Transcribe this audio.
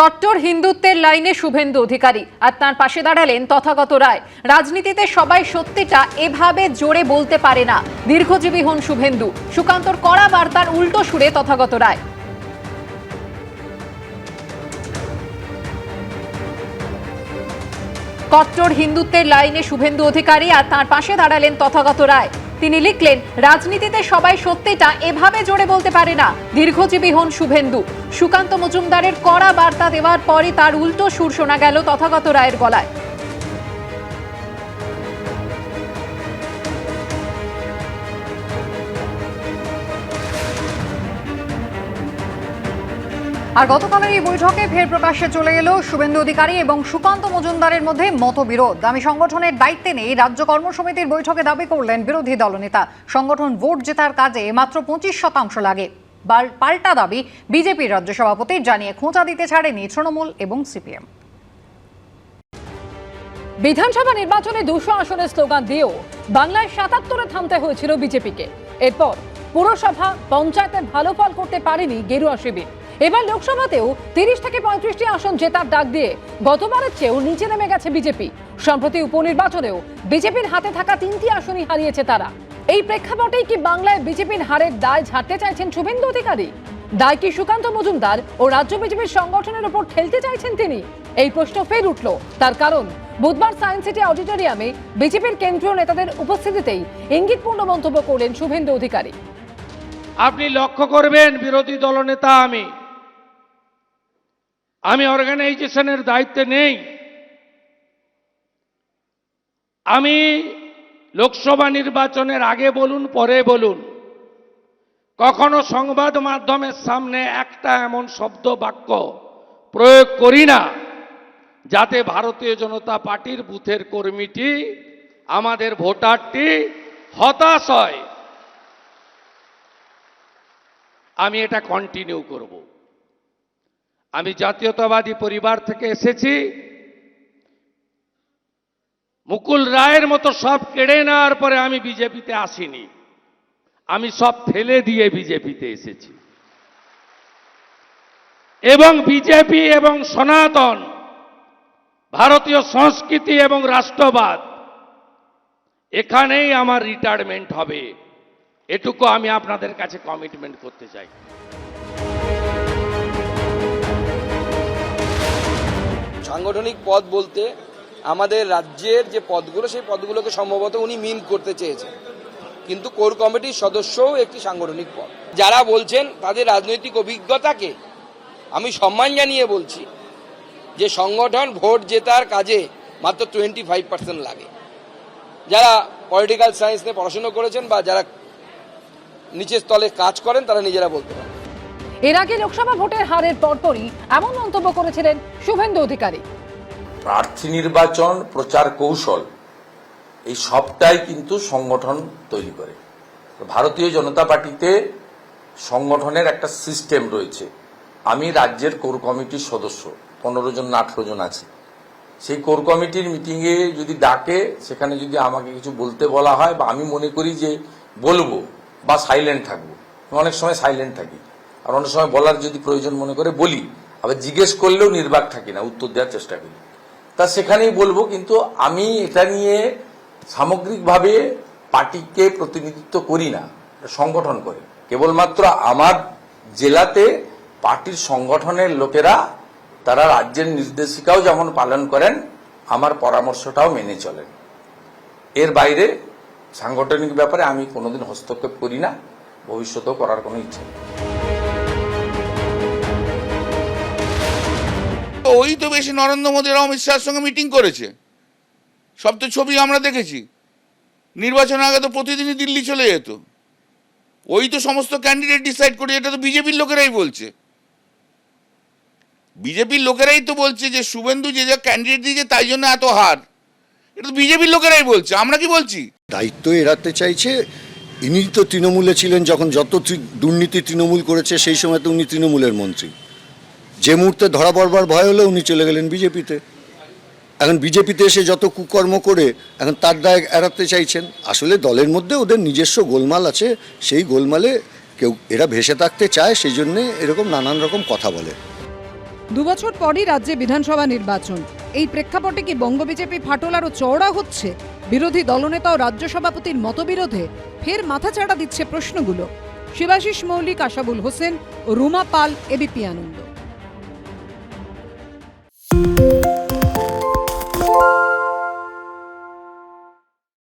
কট্টর হিন্দুত্বের লাইনে শুভেন্দু অধিকারী আর তার পাশে দাঁড়ালেন তথাগত রায়। রাজনীতিতে সবাই সত্যিটা এভাবে জোরে বলতে পারে না, দীর্ঘজীবী হন শুভেন্দু। সুকান্তর কড়া বার্তার উল্টো সুরে তথাগত রায়। কট্টর হিন্দুত্বের লাইনে শুভেন্দু অধিকারী আর তার পাশে দাঁড়ালেন তথাগত রায়। তিনি লিখলেন, রাজনীতিতে সবাই সত্যিটা এভাবে জোরে বলতে পারে না, দীর্ঘজীবী হন শুভেন্দু। সুকান্ত মজুমদারের কড়া বার্তা দেওয়ার পরই তার উল্টো সুর শোনা গেল তথাগত রায়ের গলায়। আর গতকালের এই বৈঠকে ফের প্রকাশ্যে চলে এলো শুভেন্দু অধিকারী এবং সুকান্ত মজুমদারের মধ্যে মতবিরোধ। আমি সংগঠনের দায়িত্বে নেই, রাজ্য কর্মসমিতির বৈঠকে দাবি করলেন বিরোধী দলনেতা। সংগঠন ভোট জেতার কাজে মাত্র 25% লাগে। পাল্টা দাবি বিজেপির রাজ্য সভাপতির, জানিয়ে খোঁচা দিতে ছাড়েনি তৃণমূল এবং সিপিএম। বিধানসভা নির্বাচনে 200 আসনের স্লোগান দিয়েও বাংলায় 77-এ থামতে হয়েছিল বিজেপিকে। এরপর পুরসভা পঞ্চায়েতে ভালো ফল করতে পারেনি গেরুয়া শিবির। এবার লোকসভাতেও 30 থেকে 35টি আসন জেতার ডাক দিয়ে গতবারের চেয়েও নিচে নেমে গেছে বিজেপি। সম্প্রতি উপনির্বাচনেও বিজেপির হাতে থাকা 3টি আসনই হারিয়েছে তারা। এই প্রেক্ষাপটেই কি বাংলায় বিজেপির হারের দায় ঝাড়তে চাইছেন শুভেন্দু অধিকারী? দায় কি সুকান্ত মজুমদার ও রাজ্য বিজেপির সংগঠনের উপর ঠেলতে চাইছেন তিনি? এই প্রশ্ন ফের উঠল। তার কারণ বুধবার সায়েন্স সিটি অডিটোরিয়ামে বিজেপির কেন্দ্রীয় নেতাদের উপস্থিতিতেই ইঙ্গিতপূর্ণ মন্তব্য করলেন শুভেন্দু অধিকারী। আপনি লক্ষ্য করবেন, বিরোধী দলনেতা আমি অর্গানাইজেশনের দায়িত্বে নেই। আমি লোকসভা নির্বাচনের আগে বলুন পরে বলুন, কখনো সংবাদ মাধ্যমের সামনে একটা এমন শব্দ বাক্য প্রয়োগ করি না যাতে ভারতীয় জনতা পার্টির বুথের কর্মীটি, আমাদের ভোটারটি হতাশ হয়। আমি এটা কন্টিনিউ করব। আমি জাতীয়তাবাদী পরিবার থেকে এসেছি। মুকুল রায়ের মতো সব কেড়ে নেওয়ার পরে আমি বিজেপিতে আসিনি, আমি সব ফেলে দিয়ে বিজেপিতে এসেছি। এবং বিজেপি এবং সনাতন ভারতীয় সংস্কৃতি এবং রাষ্ট্রবাদ, এখানেই আমার রিটায়ারমেন্ট হবে, এটুকু আমি আপনাদের কাছে কমিটমেন্ট করতে চাই। সাংগঠনিক পদ বলতে আমাদের রাজ্যের যে পদগুলো, সেই পদগুলোকে সম্ভবত উনি মিন করতে চেয়েছেন, কিন্তু কোর কমিটির সদস্যও একটি সাংগঠনিক পদ। যারা বলছেন তাদের রাজনৈতিক অভিজ্ঞতাকে আমি সম্মান জানিয়ে বলছি যে সংগঠন ভোট জেতার কাজে মাত্র 25% লাগে। যারা পলিটিক্যাল সায়েন্স নিয়ে পড়াশোনা করেছেন বা যারা নিচের স্তরে কাজ করেন তারা নিজেরা বলতে পারেন। এর আগে লোকসভা ভোটের হারের পরপরই এমন মন্তব্য করেছিলেন শুভেন্দু অধিকারী। প্রার্থী নির্বাচন, প্রচার কৌশল, এই সবটাই কিন্তু সংগঠন তৈরি করে। ভারতীয় জনতা পার্টিতে সংগঠনের একটা সিস্টেম রয়েছে। আমি রাজ্যের কোর কমিটির সদস্য, 15 জন না 18 জন আছে। সেই কোর কমিটির মিটিংয়ে যদি ডাকে, সেখানে যদি আমাকে কিছু বলতে বলা হয় বা আমি মনে করি যে বলবো বা সাইলেন্ট থাকবো, অনেক সময় সাইলেন্ট থাকি, আর অনেক সময় বলার যদি প্রয়োজন মনে করে বলি, আবার জিজ্ঞেস করলেও নির্বাক থাকি না, উত্তর দেওয়ার চেষ্টা করি। তা সেখানেই বলবো, কিন্তু আমি এটা নিয়ে সামগ্রিকভাবে পার্টিকে প্রতিনিধিত্ব করি না, সংগঠন করে। কেবলমাত্র আমার জেলাতে পার্টির সংগঠনের লোকেরা, তারা রাজ্যের নির্দেশিকাও যেমন পালন করেন, আমার পরামর্শটাও মেনে চলেন। এর বাইরে সাংগঠনিক ব্যাপারে আমি কোনোদিন হস্তক্ষেপ করি না, ভবিষ্যতেও করার কোনো ইচ্ছা নেই। ওই তো বেশি নরেন্দ্র মোদী আর অমিত শাহের সঙ্গে মিটিং করেছে, সব তো ছবি আমরা দেখেছি। নির্বাচনের আগে তো প্রতিদিনই দিল্লি চলে যেত। ওই তো সমস্ত ক্যান্ডিডেট ডিসাইড করে, এটা তো বিজেপির লোকেরাই বলছে। বিজেপির লোকেরাই তো বলছে যে শুভেন্দু যে যা ক্যান্ডিডেট দিয়েছে তাই জন্য এত হার, এটা তো বিজেপির লোকেরাই বলছে, আমরা কি বলছি? দায়িত্ব এড়াতে চাইছে। ইনি তো তৃণমূলে ছিলেন, যখন যত দুর্নীতি তৃণমূল করেছে সেই সময় তো উনি তৃণমূলের মন্ত্রী। যে মুহূর্তে ধরা পড়বার ভয় হলে উনি চলে গেলেন বিজেপিতে। এখন বিজেপিতে এসে যত কুকর্ম করে এখন তার দায় এড়াতে চাইছেন। আসলে দলের মধ্যে ওদের নিজস্ব গোলমাল আছে, সেই গোলমালে এরা ভেসে থাকতে চায়, সেই জন্যে এরকম নানান রকম কথা বলে। দুবছর পরই রাজ্যে বিধানসভা নির্বাচন। এই প্রেক্ষাপটে কি বঙ্গ বিজেপি ফাটল আরও চওড়া হচ্ছে? বিরোধী দলনেতা ও রাজ্য সভাপতির মতবিরোধে ফের মাথাচাড়া দিচ্ছে প্রশ্নগুলো। শিবাশিস মৌলিক, আশাবুল হোসেন ও রুমা পাল, এবিপি আনন্দ।